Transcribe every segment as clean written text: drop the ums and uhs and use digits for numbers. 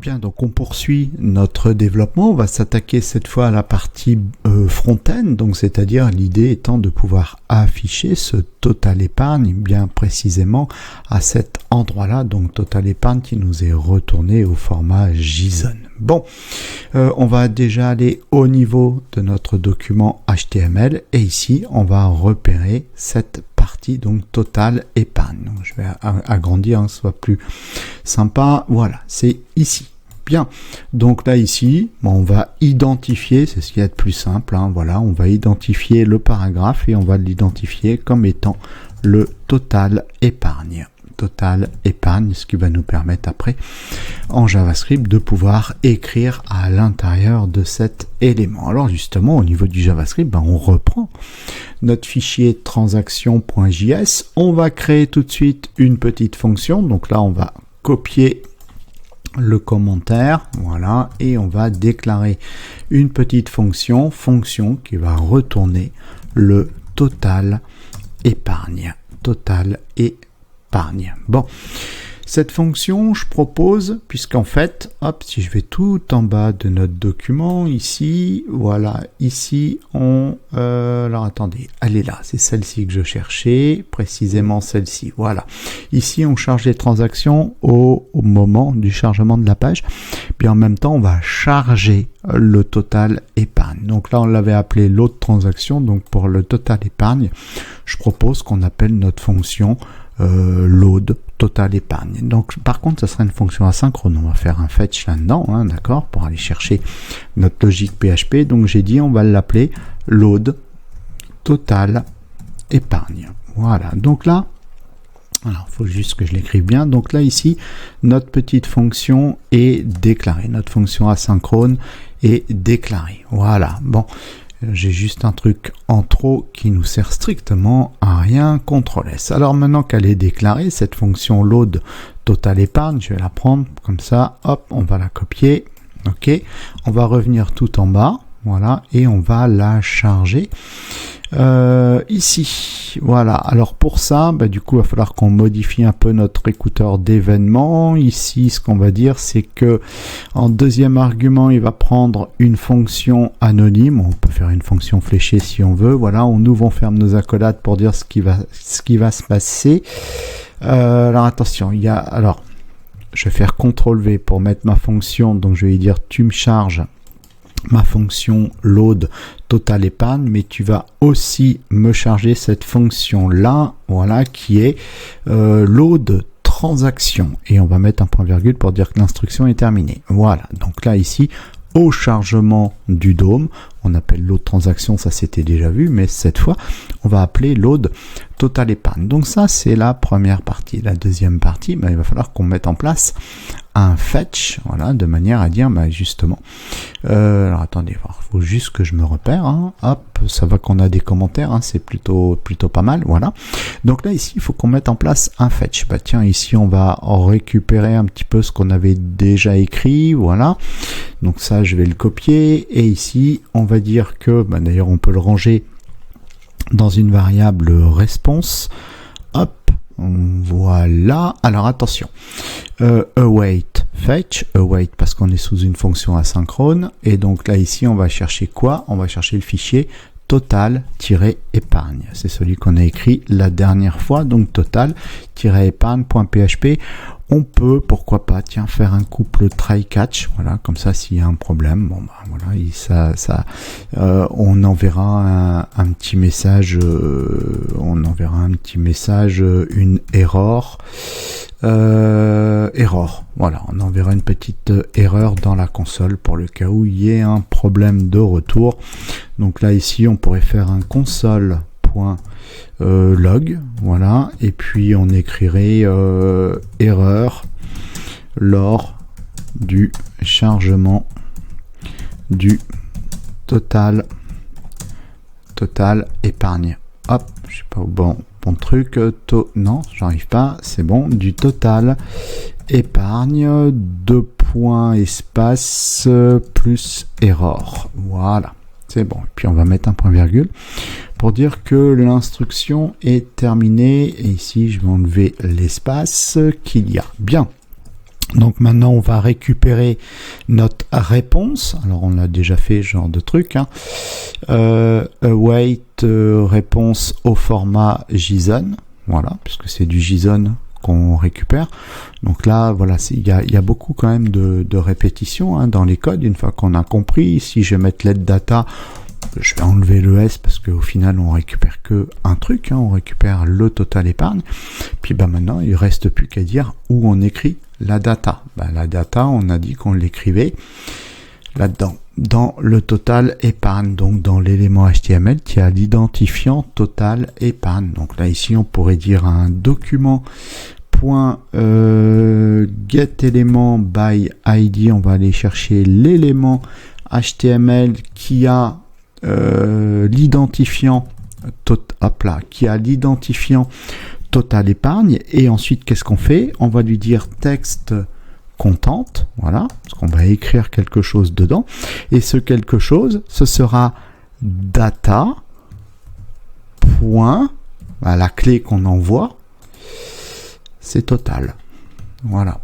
Bien, donc on poursuit notre développement. On va s'attaquer cette fois à la partie front-end, donc c'est-à-dire l'idée étant de pouvoir afficher ce total épargne bien précisément à cet endroit-là, donc total épargne qui nous est retourné au format JSON. Bon, on va déjà aller au niveau de notre document HTML et ici on va repérer cette partie donc total épargne. Donc je vais agrandir, que ce soit plus sympa. Voilà, c'est ici. Bien, donc là ici, on va identifier, c'est ce qu'il y a de plus simple, hein, voilà, on va identifier le paragraphe et on va l'identifier comme étant le total épargne. Total épargne, ce qui va nous permettre après en JavaScript de pouvoir écrire à l'intérieur de cet élément. Alors justement au niveau du JavaScript, on reprend notre fichier transaction.js, on va créer tout de suite une petite fonction, donc là on va copier le commentaire, voilà, et on va déclarer une petite fonction qui va retourner le total épargne. Total épargne. Bon, cette fonction, je propose, puisqu'en fait, hop, si je vais tout en bas de notre document, ici, voilà, ici, alors attendez, elle est là, c'est celle-ci que je cherchais, précisément celle-ci, voilà. Ici, on charge les transactions au moment du chargement de la page, puis en même temps, on va charger le total épargne. Donc là, on l'avait appelé load transaction, donc pour le total épargne, je propose qu'on appelle notre fonction load total épargne. Donc par contre ça sera une fonction asynchrone, on va faire un fetch là-dedans, hein, d'accord, pour aller chercher notre logique PHP. Donc j'ai dit on va l'appeler load total épargne. Voilà, donc là, alors il faut juste que je l'écrive bien, donc là ici notre petite fonction est déclarée, notre fonction asynchrone est déclarée. Voilà, bon, j'ai juste un truc en trop qui nous sert strictement à rien, CTRL S. Alors maintenant qu'elle est déclarée, cette fonction load total épargne, je vais la prendre comme ça, hop, on va la copier, ok, on va revenir tout en bas, voilà, et on va la charger ici, voilà. Alors pour ça, du coup il va falloir qu'on modifie un peu notre écouteur d'événements. Ici ce qu'on va dire c'est que en deuxième argument il va prendre une fonction anonyme, on peut faire une fonction fléchée si on veut, voilà, on ouvre, on ferme nos accolades pour dire ce qui va se passer. Alors attention, je vais faire CTRL V pour mettre ma fonction, donc je vais lui dire tu me charges ma fonction load total épargne, mais tu vas aussi me charger cette fonction là, voilà, qui est load transaction, et on va mettre un point virgule pour dire que l'instruction est terminée. Voilà, donc là ici au chargement du DOM, on appelle load transaction, ça c'était déjà vu, mais cette fois on va appeler load total épargne. Donc ça c'est la première partie. La deuxième partie, il va falloir qu'on mette en place un fetch, voilà, de manière à dire justement, alors attendez, il faut juste que je me repère, hein, hop, ça va qu'on a des commentaires, hein, c'est plutôt pas mal, voilà. Donc là ici il faut qu'on mette en place un fetch. Tiens, ici on va récupérer un petit peu ce qu'on avait déjà écrit, voilà. Donc ça je vais le copier, et ici on va dire que, d'ailleurs on peut le ranger dans une variable response, hop, voilà. Alors attention, await fetch, await parce qu'on est sous une fonction asynchrone, et donc là ici on va chercher quoi? On va chercher le fichier total-épargne, c'est celui qu'on a écrit la dernière fois, donc total-épargne.php. On peut, pourquoi pas, tiens, faire un couple try-catch, voilà, comme ça s'il y a un problème, voilà, on enverra un petit message, une erreur, voilà, on enverra une petite erreur dans la console pour le cas où il y ait un problème de retour. Donc là ici on pourrait faire un console.log, voilà, et puis on écrirait erreur lors du chargement du total épargne. Hop, je sais pas où bon truc, non, j'arrive pas, c'est bon, du total épargne, 2 points espace plus erreur, voilà, c'est bon. Et puis on va mettre un point virgule pour dire que l'instruction est terminée, et ici je vais enlever l'espace qu'il y a. Bien, Donc maintenant, on va récupérer notre réponse. Alors, on l'a déjà fait, ce genre de truc. Await réponse au format JSON. Voilà, puisque c'est du JSON qu'on récupère. Donc là, voilà, il y a beaucoup quand même de répétitions dans les codes. Une fois qu'on a compris, si je vais mettre let data, je vais enlever le S parce qu'au final, on récupère que un truc. On récupère le total épargne. Puis maintenant, il reste plus qu'à dire où on écrit la data. La data, on a dit qu'on l'écrivait là-dedans, dans le total épargne, donc dans l'élément HTML qui a l'identifiant total épargne. Donc là, ici, on pourrait dire un document get element by ID. On va aller chercher l'élément HTML qui a l'identifiant total épargne, et ensuite qu'est-ce qu'on fait? On va lui dire texte content, voilà, parce qu'on va écrire quelque chose dedans, et ce quelque chose, ce sera data point, la clé qu'on envoie, c'est total, voilà,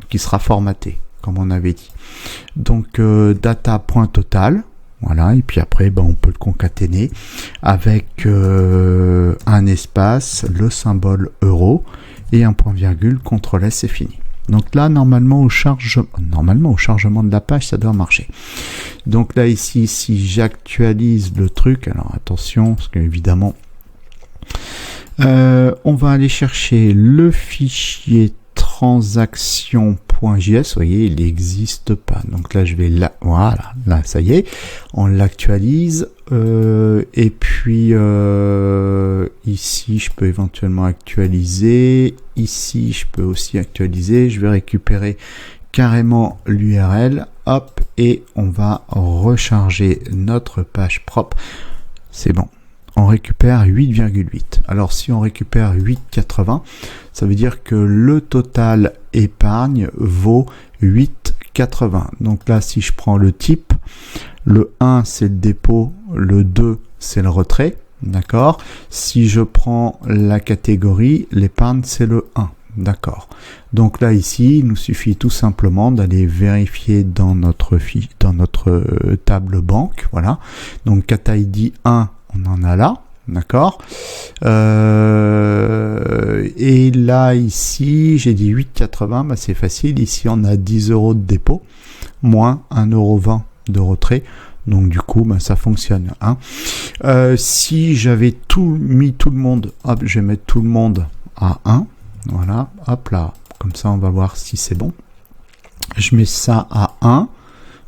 qui sera formaté, comme on avait dit. Donc data.total, voilà, et puis après, on peut le concaténer avec un espace, le symbole euro, et un point virgule, CTRL S, c'est fini. Donc là, normalement, au chargement de la page, ça doit marcher. Donc là, ici, si j'actualise le truc, alors attention, parce qu'évidemment, on va aller chercher le fichier transaction.js, vous voyez, il n'existe pas. Donc là, je vais là, voilà, là, ça y est, on l'actualise. Et puis ici, je peux éventuellement actualiser. Ici, je peux aussi actualiser. Je vais récupérer carrément l'URL, hop, et on va recharger notre page propre. C'est bon. On récupère 8,8. Alors si on récupère 8,80, ça veut dire que le total épargne vaut 8,80. Donc là, si je prends le type, le 1 c'est le dépôt, le 2 c'est le retrait, d'accord. Si je prends la catégorie, l'épargne c'est le 1. D'accord. Donc là ici, il nous suffit tout simplement d'aller vérifier dans notre table banque, voilà. Donc Cat ID 1, on en a là, d'accord. Et là ici, j'ai dit 8,80, c'est facile. Ici, on a 10 € de dépôt, moins 1,20 € de retrait. Donc du coup, ça fonctionne. Si j'avais mis tout le monde, hop, je vais mettre tout le monde à 1. Voilà, hop là, comme ça on va voir si c'est bon. Je mets ça à 1,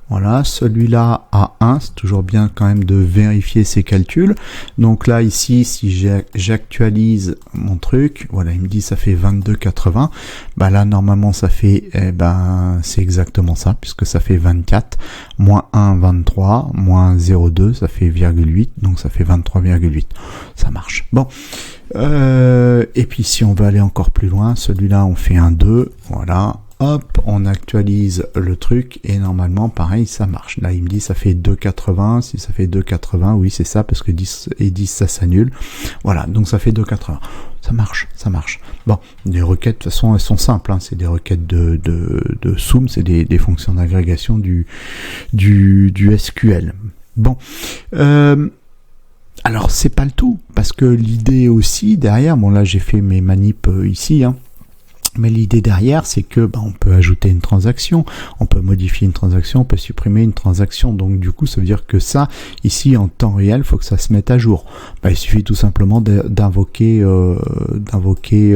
voilà, celui-là à 1, c'est toujours bien quand même de vérifier ses calculs. Donc là ici, si j'actualise mon truc, voilà, il me dit ça fait 22,80. Là normalement ça fait, c'est exactement ça, puisque ça fait 24, moins 1, 23, moins 0,2, ça fait 0,8, donc ça fait 23,8. Ça marche. Bon. Et puis si on veut aller encore plus loin, celui-là on fait un 2, voilà, hop, on actualise le truc et normalement pareil ça marche. Là il me dit ça fait 2,80, si ça fait 2,80, oui c'est ça parce que 10 et 10 ça s'annule, voilà, donc ça fait 2,80, ça marche. Bon, les requêtes de toute façon elles sont simples, c'est des requêtes de sum, c'est des fonctions d'agrégation du SQL. Bon, alors c'est pas le tout, parce que l'idée aussi derrière, bon là j'ai fait mes manips ici, mais l'idée derrière c'est que on peut ajouter une transaction, on peut modifier une transaction, on peut supprimer une transaction, donc du coup ça veut dire que ça, ici en temps réel, faut que ça se mette à jour. Il suffit tout simplement d'invoquer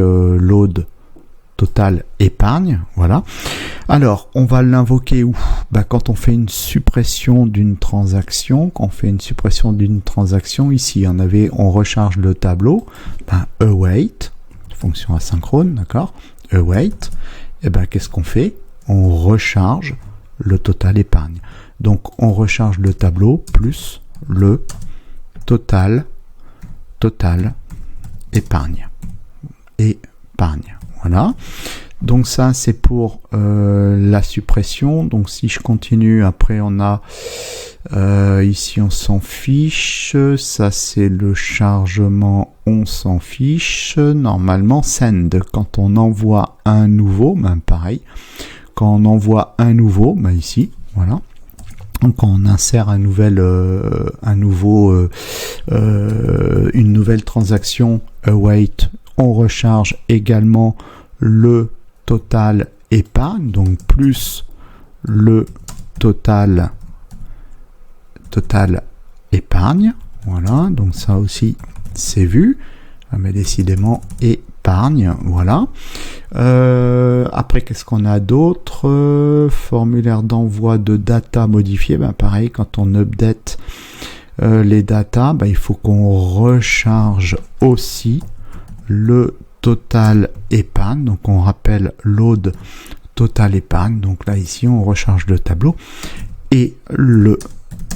load total épargne, voilà. Alors, on va l'invoquer où? Quand on fait une suppression d'une transaction, ici, on recharge le tableau, await, fonction asynchrone, d'accord, await, et qu'est-ce qu'on fait? On recharge le total épargne. Donc, on recharge le tableau plus le total épargne. Voilà. Donc ça c'est pour la suppression. Donc si je continue, après on a ici on s'en fiche, ça c'est le chargement, on s'en fiche. Normalement send, quand on envoie un nouveau, pareil, quand on envoie un nouveau, bah ici, voilà. Donc quand on insère une nouvelle transaction await, on recharge également le total épargne, donc plus le total épargne. Voilà, donc ça aussi c'est vu. Mais décidément épargne, voilà. Après, qu'est-ce qu'on a d'autre? Formulaire d'envoi de data modifié. Ben pareil, quand on update les data, ben, il faut qu'on recharge aussi le total épargne. Donc on rappelle load total épargne. Donc là ici on recharge le tableau et le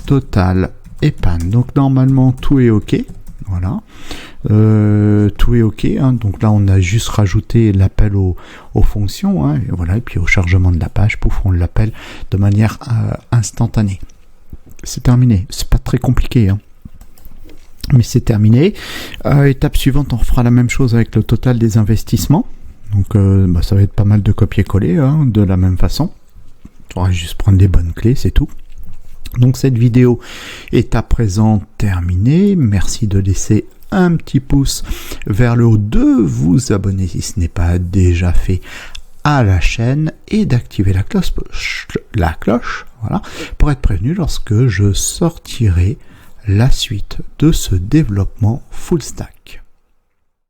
total épargne. Donc normalement tout est ok. Voilà, tout est ok, hein. Donc là on a juste rajouté l'appel aux fonctions, hein. Et voilà, et puis au chargement de la page, pouf, on l'appelle de manière instantanée. C'est terminé, c'est pas très compliqué, hein. Mais c'est terminé. Étape suivante, on refera la même chose avec le total des investissements. Donc ça va être pas mal de copier-coller, hein, de la même façon. On va juste prendre les bonnes clés, c'est tout. Donc cette vidéo est à présent terminée. Merci de laisser un petit pouce vers le haut, de vous abonner si ce n'est pas déjà fait à la chaîne et d'activer la cloche, voilà, pour être prévenu lorsque je sortirai la suite de ce développement full stack.